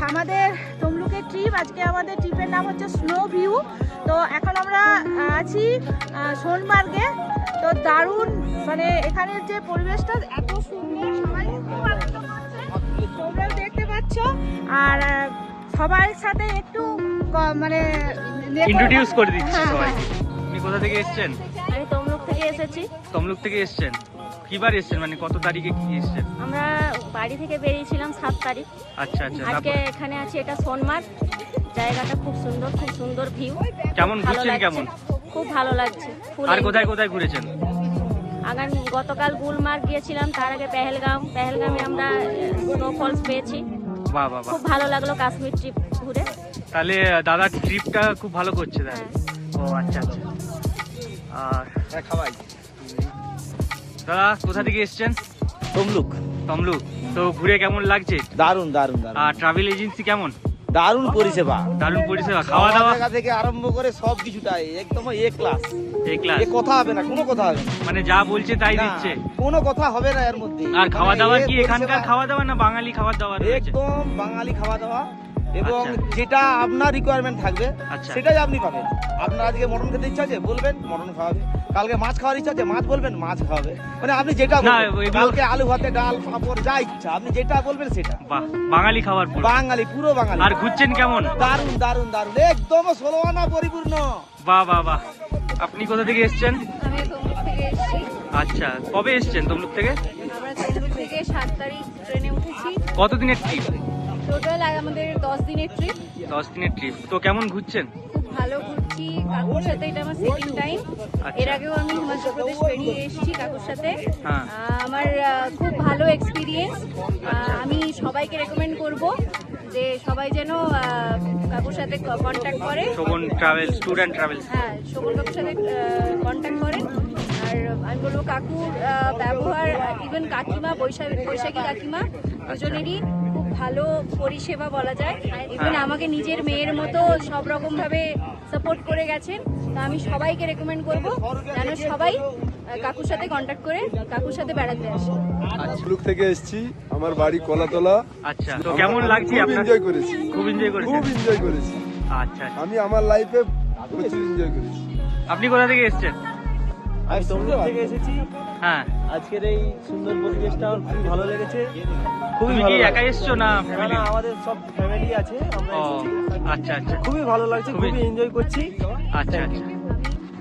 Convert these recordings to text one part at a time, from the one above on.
আমাদের তমলুকের ট্রিপ, আজকে আমাদের ট্রিপের নাম হচ্ছে স্নো ভিউ। তো এখন আমরা আছি সোনমার্গে। তো দারুণ, মানে এখানের যে পরিবেশটা এত সুন্দর, সবাই খুব আনন্দ করছে, তোমরাও দেখতে পাচ্ছ। আর সবার সাথে একটু মানে ইন্ট্রোডিউস করে দিচ্ছি সবাইকে। আপনি কোথা থেকে এসেছেন? আমি তমলুক থেকে এসেছি। তমলুক থেকে এসেছেন, কিবার এসেছেন, মানে কত তারিখে কি এসেছেন? আমরা বাড়ি থেকে বেরিয়েছিলাম 7 তারিখ। আচ্ছা আচ্ছা। আজকে এখানে আছি, এটা সোনমার্গ। জায়গাটা খুব সুন্দর, খুব সুন্দর ভিউ। কেমন ঘুরছেন? কেমন? খুব ভালো লাগছে। আর কোথায় কোথায় ঘুরেছেন? গতকাল গুলমার্গ গিয়েছিলাম, তার আগে পেহেলগামে আমরা স্নোফলস পেয়েছি। বাহ বাহ বাহ, খুব ভালো লাগলো কাশ্মীর ট্রিপ ঘুরে। তাহলে দাদা ট্রিপটা খুব ভালো করছে তাহলে। ও আচ্ছা আচ্ছা। আর খাওয়াই দাদা কোথা থেকে এসেছেন? তমলুক। তমলুক। তো ঘুরে কেমন লাগছে? দারুন দারুন দারুন। আর ট্রাভেল এজেন্সি কেমন? দারুন পরিষেবা, দারুণ পরিষেবা, খাওয়া দাওয়া থেকে আরম্ভ করে সব কিছুটাই একদম এ ক্লাস। এই ক্লাস, কথা হবে না, কোনো কথা হবে না, মানে যা বলছে তাই দিচ্ছে, কোনো কথা হবে না এর মধ্যে। আর খাওয়া দাওয়া কি এখানকার খাওয়া দাওয়া না বাঙালি খাবার দাওয়া রয়েছে? একদম বাঙালি খাওয়া দাওয়া, এবং আচ্ছা। যেটা আপনার রিকোয়ারমেন্ট থাকবে আচ্ছা। সেটাই আপনি পাবেন। আপনার আজকে মটন খেতে ইচ্ছা আছে বলবেন মটন খাওয়াবে, কালকে মাছ খাওয়ার ইচ্ছা আছে মাছ বলবেন মাছ খাওয়াবে, মানে আপনি যেটা না, বলবেন। এগুলো- কালকে আলু ভাতে ডাল পাঁপড় যা ইচ্ছা আপনি যেটা বলবেন সেটা। বাহ, বাঙালি খাবার পুরো। বাঙালি, পুরো বাঙালি। আর ঘুরছেন কেমন? দারুন দারুন দারুন, একদম 16 আনা পরিপূর্ণ। বাহ বাহ বাহ। আপনি কোথা থেকে এসেছেন? আমি তমলুক থেকে এসেছি। আচ্ছা, কবে এসেছেন তমলুক থেকে? আমরা তমলুক থেকে 7 তারিখ ট্রেনে উঠেছি। কতদিনের ট্রিপ? টোটাল আমাদের 10 দিনের ট্রিপ। 10 দিনের ট্রিপ। তো কেমন ঘুরছেন? খুব ভালো ঘুরছি কাকুর সাথে, এটা আমার সেকেন্ড টাইম। আচ্ছা। এর আগেও আমি হিমাচল প্রদেশ বেরিয়ে এসেছি কাকুর সাথে। হ্যাঁ। আমার খুব ভালো এক্সপিরিয়েন্স। আমি সবাইকে রেকমেন্ড করব যে সবাই যেন কাকুর সাথে কন্ট্যাক্ট করে। Shovan travels, tour and travels. হ্যাঁ, শোভন কাকুর সাথে কন্ট্যাক্ট করেন। আর আমি বলবো কাকুর ব্যবহার, ইভেন কাকিমা, বৈশাখী কাকিমা, দুজনেরই খুব ভালো পরিষেবা বলা যায়। ইভেন আমাকে নিজের মেয়ের মতো সব রকম ভাবে সাপোর্ট করে গেছেন। তো আমি সবাইকে রেকমেন্ড করব যেন সবাই কাকুর সাথে কন্ট্যাক্ট করে কাকুর সাথে বেড়াতে আসে। তমলুক থেকে এসেছি, আমার বাড়ি কলাতলা। আচ্ছা, তো কেমন লাগছে খুব আপনার? এনজয় করেছি, খুব এনজয় করেছেন? খুব এনজয় করেছি। আচ্ছা আচ্ছা। আমি আমার লাইফে প্রচুর এনজয় করেছি। আপনি কোথা থেকে এসেছেন? আমি তমলুক থেকে এসেছি। হ্যাঁ। আজকের এই সুন্দর পরিবেশটা আমার খুবই ভালো লেগেছে। খুবই তুমি ভালো কি লাগছে। একা এসছো না না, ফ্যামিলি? না, আমাদের সব ফ্যামিলি আছে, আমরা ও এসেছি। আচ্ছা আচ্ছা। খুবই ভালো লাগছে, খুবই- খুবই এনজয় করছি। আচ্ছা আচ্ছা।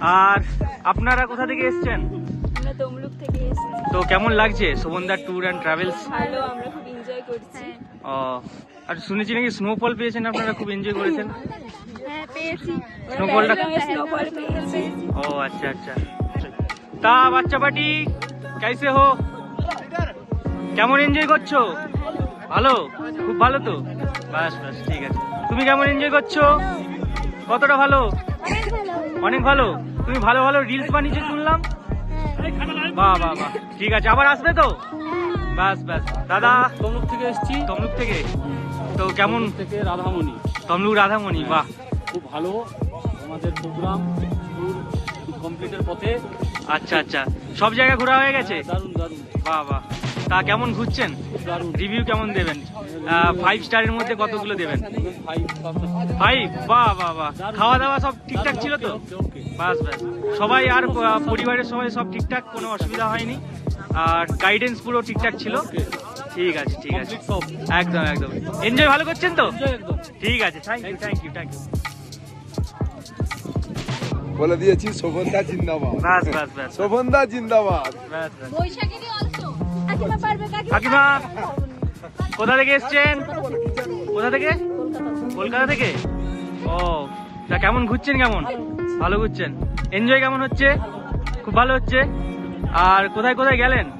আর আপনারা কোথা থেকে এসেছেন? আমরা তমলুক থেকে এসেছি। তো কেমন লাগছে শোভনদার ট্যুর অ্যান্ড ট্রাভেলস? ভালো, আমরা খুব এনজয় করছি। ও, আর শুনেছি নাকি স্নোফল পেয়েছেন আপনারা, খুব এনজয় করেছেন? হ্যাঁ, পেয়েছি। স্নোফলটা? স্নোফল পেয়েছি। ও আচ্ছা আচ্ছা। তা বাচ্চা পার্টি কেসে হো? কেমন এনজয় করছো? ভালো, খুব ভালো তো। বাস বাস, ঠিক আছে। তুমি কেমন এনজয় করছো? কতটা ভালো? অনেক ভালো। তুমি ভালো ভালো রিলস বানিয়েছো শুনলাম। বাহ বাহ বাহ, ঠিক আছে। আবার আসবে তো? বাস বাস। দাদা তমলুক থেকে এসেছি, তমলুক থেকে। তো কেমন? থেকে রাধামণি। তমলুক রাধামণি, বাহ। খুব ভালো আমাদের প্রোগ্রাম, কমপ্লিটের পথে। আচ্ছা আচ্ছা, সব জায়গা ঘোরা হয়ে গেছে? দারুণ দারুণ বাহ বাহ। তা কেমন ঘুরছেন? দারুণ। রিভিউ কেমন দেবেন? 5 স্টারের মধ্যে কতগুলো দেবেন? 5। 5? বাহ বাহ বাহ। খাওয়া দাওয়া সব ঠিকঠাক ছিল তো? ওকে। বাস বাস। সবাই আর পরিবারের সবাই সব ঠিকঠাক, কোনো অসুবিধা হয়নি? আর গাইডেন্স পুরো ঠিকঠাক ছিল? ঠিক আছে ঠিক আছে, Complete সব। একদম একদম। এনজয় ভালো করছেন তো? Enjoy একদম। ঠিক আছে, thank you thank you thank you. বলে দিয়েছি শোভনদা জিন্দাবাদ, বাস বাস বাস শোভনদা জিন্দাবাদ। বাস বাস। বৈশাখী অলসো। কাকিমা পারবে, কাকিমা কোথা থেকে এসছেন? কোথা থেকে? কলকাতা থেকে। ও, তা কেমন ঘুরছেন? কেমন? ভালো ঘুরছেন? এনজয় কেমন হচ্ছে? খুব ভালো হচ্ছে। আর কোথায় কোথায় গেলেন?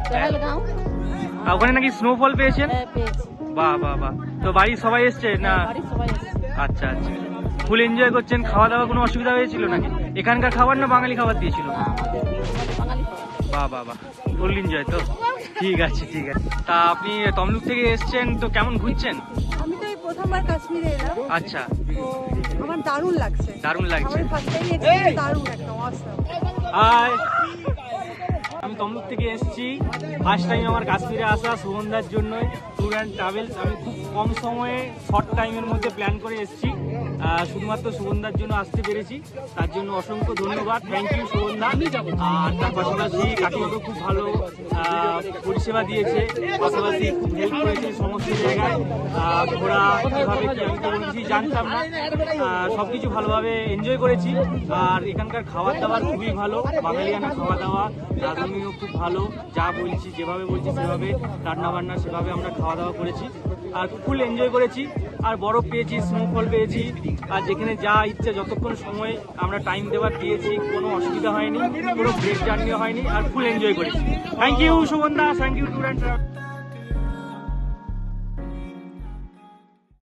পেহেলগাঁও। আর ওখানে নাকি স্নোফল পেয়েছেন? পেয়েছি। বাহ বাহ বাহ। তো বাড়ির সবাই এসছে না? বাড়ির সবাই এসেছে। আচ্ছা আচ্ছা। ফুল এনজয় করছেন? খাওয়া দাওয়া কোনো অসুবিধা হয়েছিল নাকি? এখানকার খাবার না বাঙালি খাবার দিয়েছিল? বাঙালি। বাহ বাহ বাহ, ফুল এনজয় তো। ঠিক আছে ঠিক আছে। তা আপনি তমলুক থেকে এসছেন, তো কেমন ঘুরছেন? আমি তো এই প্রথমবার কাশ্মীরে এলাম, আচ্ছা, তো আমার দারুণ লাগছে। দারুণ লাগছে। আমার ফার্স্ট টাইম এক্সপেরিয়েন্স দারুণ, একদম অসাম। হাই, আমি তমলুক থেকে এসেছি। ফার্স্ট টাইম আমার কাশ্মীরে আসা শোভনদার জন্য ট্যুর অ্যান্ড ট্রাভেলস। আমি খুব কম সময়ে শর্ট টাইমের মধ্যে প্ল্যান করে এসেছি, শুধুমাত্র শোভনদার জন্য আসতে পেরেছি। তার জন্য অসংখ্য ধন্যবাদ, থ্যাংক ইউ শোভনদা। আর তার পাশাপাশি কাকিমাকে খুব ভালো পরিষেবা দিয়েছে, পাশাপাশি খুব হেল্প করেছে সমস্ত জায়গায়। ঘোরা কীভাবে কি আমি তো বলছি জানতাম না, সব কিছু ভালোভাবে এনজয় করেছি। আর এখানকার খাবার দাবার খুবই ভালো, বাঙালিয়ানা খাওয়া দাওয়া, রাঁধুনিও খুব ভালো। যা বলছি যেভাবে বলছি সেভাবে রান্না বান্না সেভাবে আমরা খাওয়া দাওয়া করেছি আর ফুল এনজয় করেছি। আর বরফ পেয়েছি, স্নোফল পেয়েছি, আর যেখানে যা ইচ্ছে যতক্ষণ সময় আমরা টাইম দেওয়ার দিয়েছি কোনো অসুবিধা হয়নি, কোনো ব্রেক জার্নিও হয়নি, আর ফুল এনজয় করেছি। থ্যাংক ইউ শোভনদা, thank you tour and travel.